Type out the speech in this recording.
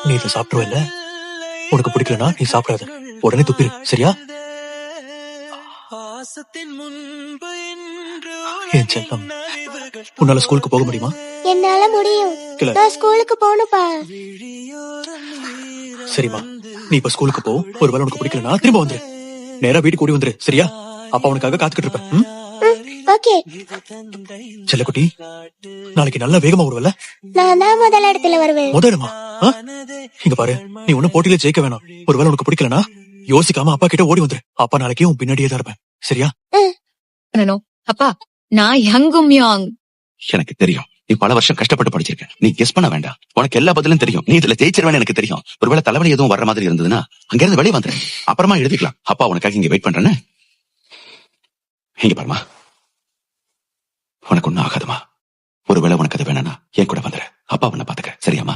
நீ இதை சாப்பிடுவல்ல, உனக்கு பிடிக்கலனா நீ சாப்பிடாத, உடனே துப்பிரு, சரியா? என் செல்லம், உன்னால ஸ்கூலுக்கு போக முடியுமா? என்னால முடியும். நான் ஸ்கூலுக்கு போகணும்பா. சரிம்மா, நீ இப்ப ஸ்கூலுக்கு போ. ஒருவேளை உனக்கு பிடிக்கலனா திரும்ப வந்துரு, நேரா வீட்டுக்கு ஓடி வந்துரு, சரியா? அப்பா உனக்காக காத்துக்கிட்டு இருப்பேன். ஓகே செல்லக்குட்டி, நாளைக்கு நல்லா வேகமா வருவல்ல? நான் தான் முதல் இடத்துல வருவேன். முதலமா? இங்க பாரு, நீ ஒன்னும் போட்டியில ஜெயிக்க வேணாம். ஒருவேளை உனக்கு பிடிக்கலனா யோசிக்காம அப்பா கிட்ட ஓடி வந்துரு. அப்பா நாளைக்கே உன் பின்னாடியே தான் இருப்பேன், சரியா? அப்பா, நான் யங்கும் யாங். எனக்கு தெரியும், நீ பல வருஷம் கஷ்டப்பட்டு படிச்சிருக்க. நீ கெஸ் பண்ண வேண்டாம், உனக்கு எல்லா பதிலும் தெரியும். நீ இதுல ஜெயிச்சிருவேன்னு எனக்கு தெரியும். ஒருவேளை தலைவலி எதுவும் வர்ற மாதிரி இருந்ததுன்னா அங்கிருந்து வெளியே வந்துரு, அப்புறமா எழுதிக்கலாம். அப்பா உனக்காக இங்க வெயிட் பண்றேன்னு. இங்க பாருமா, உனக்கு ஒண்ணும் ஆகாதுமா. ஒருவேளை உனக்கு அது வேணா என் கூட வந்துரு, அப்பா உன்னை பாத்துக்க, சரியாமா?